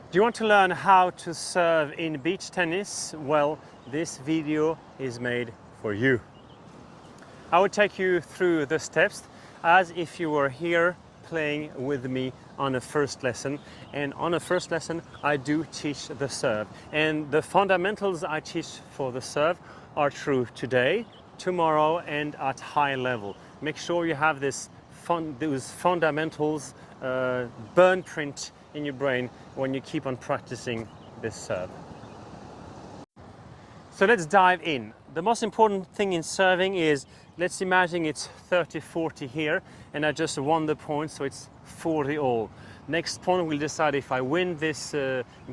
Do you want to learn how to serve in beach tennis? Well, this video is made for you. I will take you through the steps as if you were here playing with me on a first lesson. And on a first lesson, I do teach the serve. And the fundamentals I teach for the serve are true today, tomorrow, and at high level. Make sure you have those fundamentals burn print in your brain when you keep on practicing this serve. So let's dive in. The most important thing in serving is, let's imagine it's 30-40 here and I just won the point, so it's 40 all. Next point will decide if I win this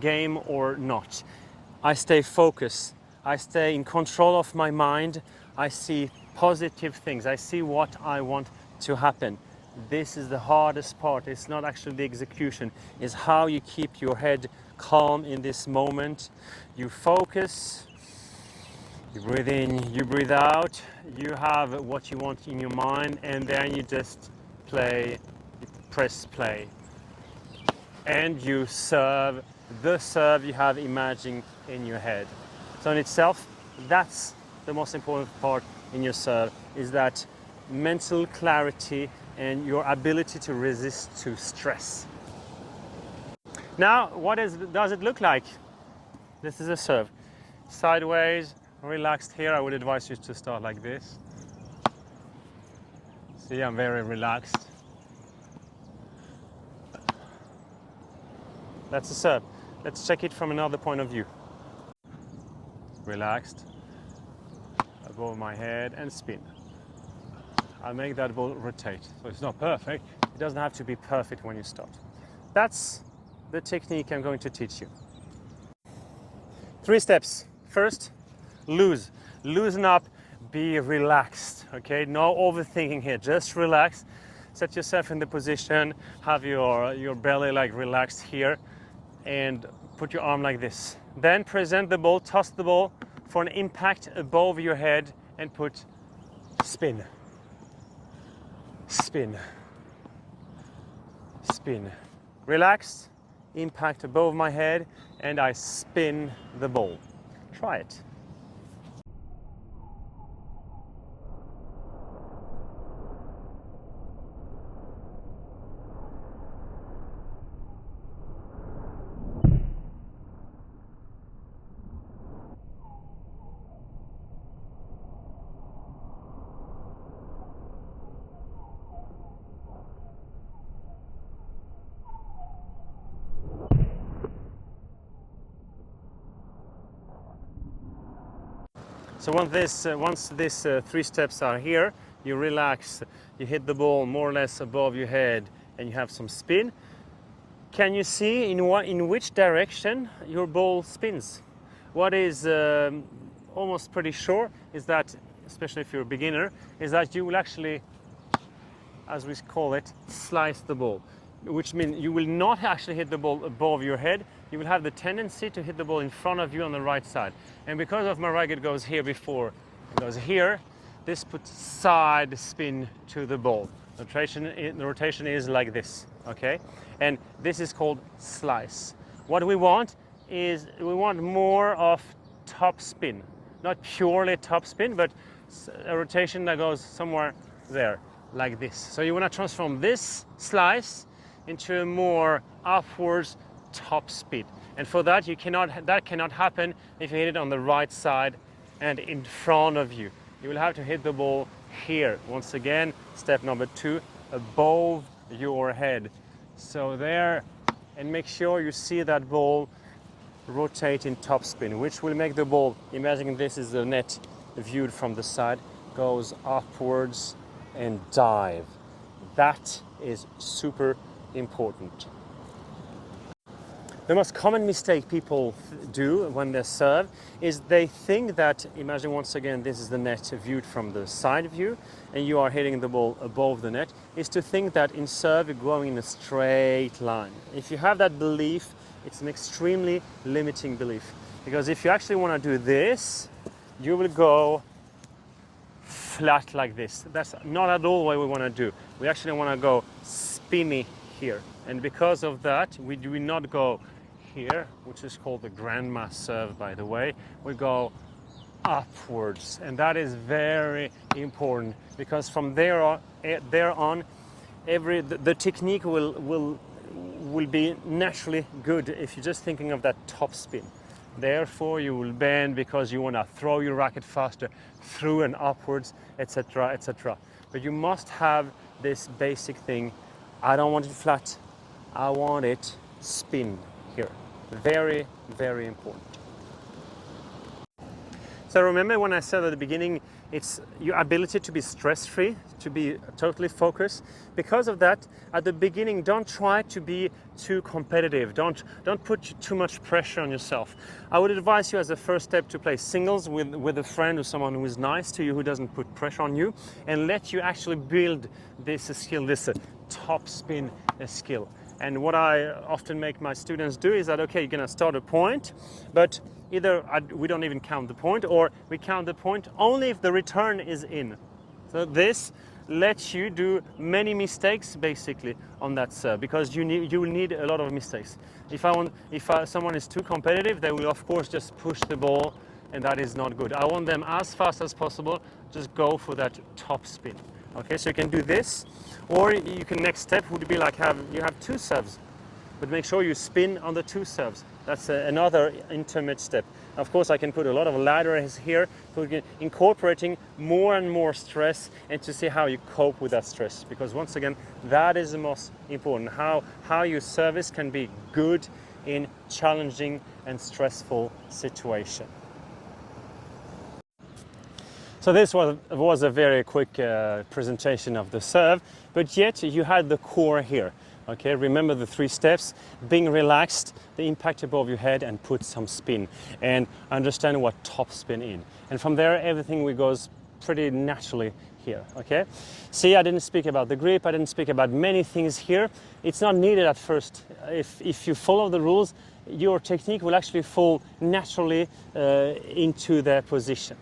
game or not. I stay focused, I stay in control of my mind, I see positive things, I see what I want to happen. This is the hardest part. It's not actually the execution, it's how you keep your head calm in this moment. You focus, you breathe in, you breathe out, you have what you want in your mind, and then you just play, you press play. And you serve the serve you have imagined in your head. So in itself, that's the most important part in your serve, is that mental clarity and your ability to resist to stress. Now, does it look like? This is a serve. Sideways, relaxed here. I would advise you to start like this. See, I'm very relaxed. That's a serve. Let's check it from another point of view. Relaxed, above my head, and spin. I'll make that ball rotate. So it's not perfect. It doesn't have to be perfect when you start. That's the technique I'm going to teach you. 3 steps. First, loosen up, be relaxed, okay? No overthinking here, just relax. Set yourself in the position, have your belly like relaxed here, and put your arm like this. Then present the ball, toss the ball for an impact above your head and put spin. Spin. Spin. Relaxed, impact above my head, and I spin the ball. Try it. So once these 3 steps are here, you relax, you hit the ball more or less above your head, and you have some spin. Can you see in which direction your ball spins? What is almost pretty sure is that, especially if you're a beginner, is that you will actually, as we call it, slice the ball, which means you will not actually hit the ball above your head. You will have the tendency to hit the ball in front of you on the right side. And because of my racket goes here before it goes here, this puts side spin to the ball. The rotation is like this, okay? And this is called slice. What we want is we want more of top spin. Not purely top spin, but a rotation that goes somewhere there, like this. So you want to transform this slice into a more upwards top speed, and for that that cannot happen if you hit it on the right side and in front of you. You will have to hit the ball here. Once again, step number 2, above your head. So there, and make sure you see that ball rotate in top spin, which will make the ball, imagine this is the net viewed from the side, goes upwards and dive. That is super important. The most common mistake people do when they serve is they think that, imagine once again this is the net viewed from the side view and you are hitting the ball above the net, is to think that in serve you're going in a straight line. If you have that belief, it's an extremely limiting belief, because if you actually want to do this, you will go flat like this. That's not at all what we want to do. We actually want to go spinny here, and because of that we do not go here, which is called the grandma serve, by the way, we go upwards, and that is very important because from there on, the technique will be naturally good if you're just thinking of that top spin. Therefore, you will bend because you want to throw your racket faster through and upwards, etc., etc. But you must have this basic thing. I don't want it flat. I want it spin here. Very, very important. So remember when I said at the beginning, it's your ability to be stress-free, to be totally focused. Because of that, at the beginning, don't try to be too competitive. Don't put too much pressure on yourself. I would advise you as a first step to play singles with a friend or someone who is nice to you, who doesn't put pressure on you, and let you actually build this skill, this top spin skill. And what I often make my students do is that, okay, you're gonna start a point, but either we don't even count the point, or we count the point only if the return is in. So this lets you do many mistakes basically on that serve, because you will need a lot of mistakes. If someone is too competitive, they will of course just push the ball, and that is not good. I want them as fast as possible, just go for that top spin. Okay, so you can do this, or you can, next step would be like you have two serves, but make sure you spin on the two serves. That's another intermediate step. Of course, I can put a lot of ladders here, incorporating more and more stress, and to see how you cope with that stress. Because once again, that is the most important, how your service can be good in challenging and stressful situation. So this was a very quick presentation of the serve, but yet you had the core here. Okay, remember the 3 steps: being relaxed, the impact above your head, and put some spin, and understand what top spin in. And from there, everything goes pretty naturally here. Okay, see, I didn't speak about the grip, I didn't speak about many things here. It's not needed at first. If you follow the rules, your technique will actually fall naturally into their position.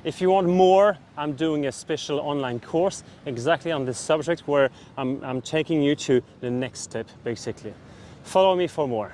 If you want more, I'm doing a special online course exactly on this subject, where I'm taking you to the next step, basically. Follow me for more.